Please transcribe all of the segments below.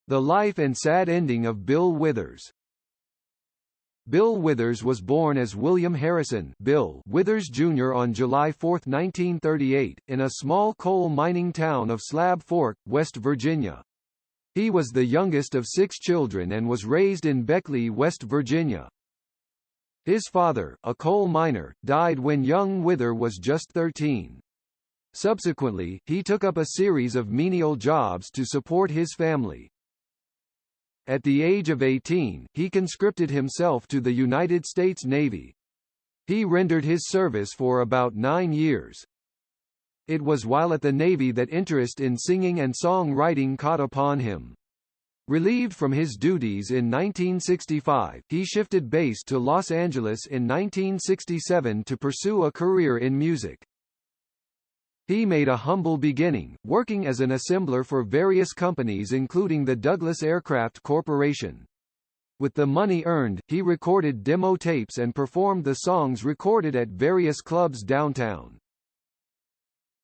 The life and sad ending of Bill Withers. Bill Withers was born as William Harrison Bill Withers Jr. on July 4, 1938, in a small coal mining town of Slab Fork, West Virginia. He was the youngest of 6 children and was raised in Beckley, West Virginia. His father, a coal miner, died when young Withers was just 13. Subsequently, he took up a series of menial jobs to support his family. At the age of 18, he conscripted himself to the United States Navy. He rendered his service for about 9 years. It was while at the Navy that interest in singing and songwriting caught upon him. Relieved from his duties in 1965, he shifted base to Los Angeles in 1967 to pursue a career in music. He made a humble beginning, working as an assembler for various companies including the Douglas Aircraft Corporation. With the money earned, he recorded demo tapes and performed the songs recorded at various clubs downtown.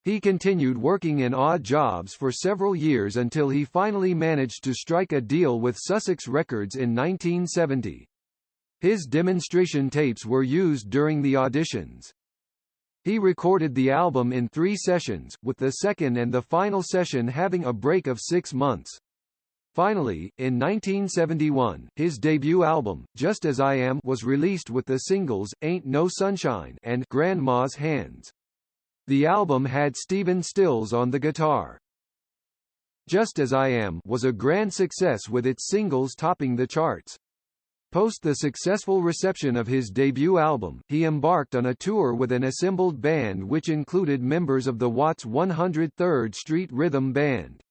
He continued working in odd jobs for several years until he finally managed to strike a deal with Sussex Records in 1970. His demonstration tapes were used during the auditions. He recorded the album in 3 sessions, with the second and the final session having a break of 6 months. Finally, in 1971, his debut album, Just As I Am, was released with the singles, Ain't No Sunshine and Grandma's Hands. The album had Stephen Stills on the guitar. Just As I Am was a grand success with its singles topping the charts. Post the successful reception of his debut album, he embarked on a tour with an assembled band which included members of the Watts 103rd Street Rhythm Band.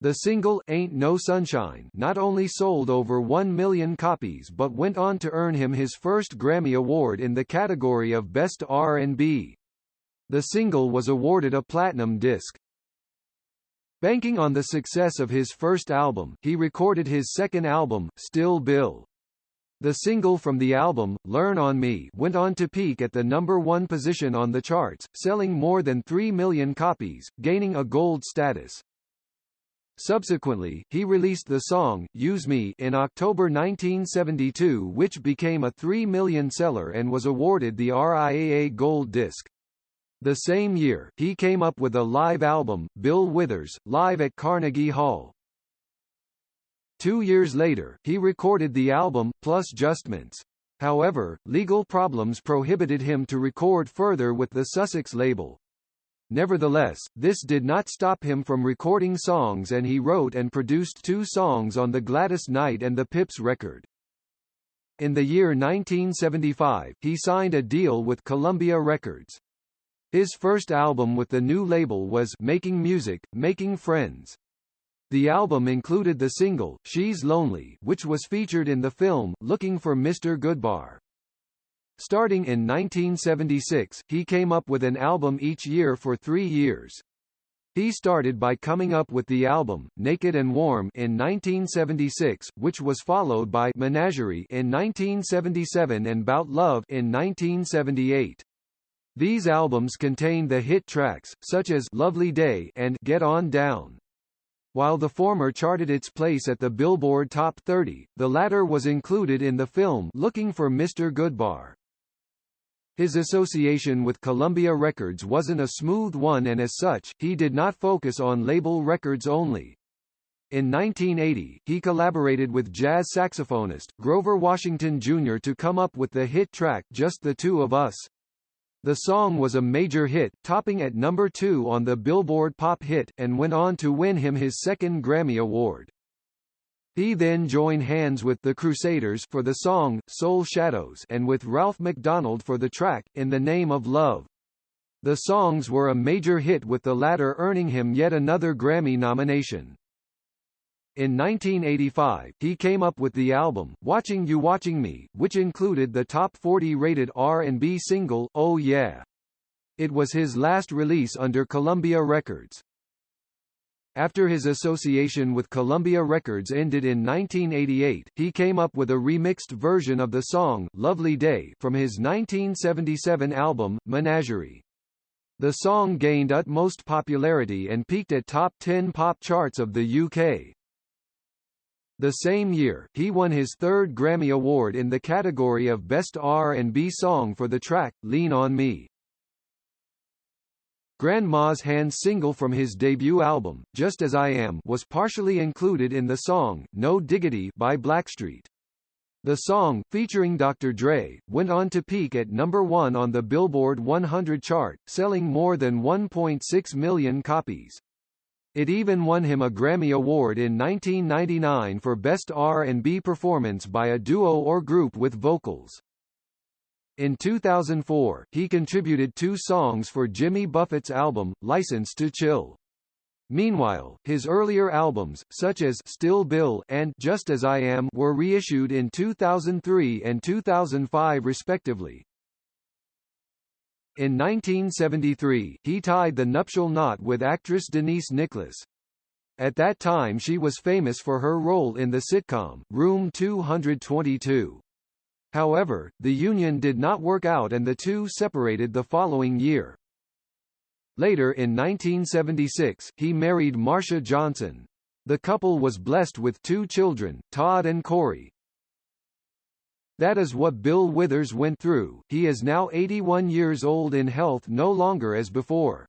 The single, Ain't No Sunshine, not only sold over 1 million copies but went on to earn him his first Grammy Award in the category of Best R&B. The single was awarded a platinum disc. Banking on the success of his first album, he recorded his second album, Still Bill. The single from the album, Learn on Me, went on to peak at the number 1 position on the charts, selling more than 3 million copies, gaining a gold status. Subsequently, he released the song, Use Me, in October 1972, which became a 3 million seller and was awarded the RIAA Gold Disc. The same year, he came up with a live album, Bill Withers, Live at Carnegie Hall. 2 years later, he recorded the album, Plus Justments. However, legal problems prohibited him to record further with the Sussex label. Nevertheless, this did not stop him from recording songs, and he wrote and produced 2 songs on the Gladys Knight and the Pips record. In the year 1975, he signed a deal with Columbia Records. His first album with the new label was Making Music, Making Friends. The album included the single, She's Lonely, which was featured in the film, Looking for Mr. Goodbar. Starting in 1976, he came up with an album each year for 3 years. He started by coming up with the album, Naked and Warm, in 1976, which was followed by Menagerie in 1977 and Bout Love in 1978. These albums contained the hit tracks, such as Lovely Day and Get On Down. While the former charted its place at the Billboard Top 30, the latter was included in the film Looking for Mr. Goodbar. His association with Columbia Records wasn't a smooth one, and as such, he did not focus on label records only. In 1980, he collaborated with jazz saxophonist, Grover Washington Jr. to come up with the hit track Just the Two of Us. The song was a major hit, topping at number 2 on the Billboard Pop Hit, and went on to win him his second Grammy Award. He then joined hands with the Crusaders for the song, Soul Shadows, and with Ralph MacDonald for the track, In the Name of Love. The songs were a major hit, with the latter earning him yet another Grammy nomination. In 1985, he came up with the album, Watching You Watching Me, which included the top 40 rated R&B single, Oh Yeah. It was his last release under Columbia Records. After his association with Columbia Records ended in 1988, he came up with a remixed version of the song, Lovely Day, from his 1977 album, Menagerie. The song gained utmost popularity and peaked at top 10 pop charts of the UK. The same year, he won his third Grammy Award in the category of Best R&B Song for the track, Lean on Me. Grandma's Hand single from his debut album, Just As I Am, was partially included in the song, No Diggity by Blackstreet. The song, featuring Dr. Dre, went on to peak at number 1 on the Billboard 100 chart, selling more than 1.6 million copies. It even won him a Grammy Award in 1999 for Best R&B Performance by a Duo or Group with Vocals. In 2004, he contributed 2 songs for Jimmy Buffett's album, License to Chill. Meanwhile, his earlier albums, such as Still Bill and Just As I Am, were reissued in 2003 and 2005 respectively. In 1973, he tied the nuptial knot with actress Denise Nicholas. At that time she was famous for her role in the sitcom, Room 222. However, the union did not work out and the two separated the following year. Later in 1976, he married Marsha Johnson. The couple was blessed with 2 children, Todd and Corey. That is what Bill Withers went through. He is now 81 years old, in health no longer as before.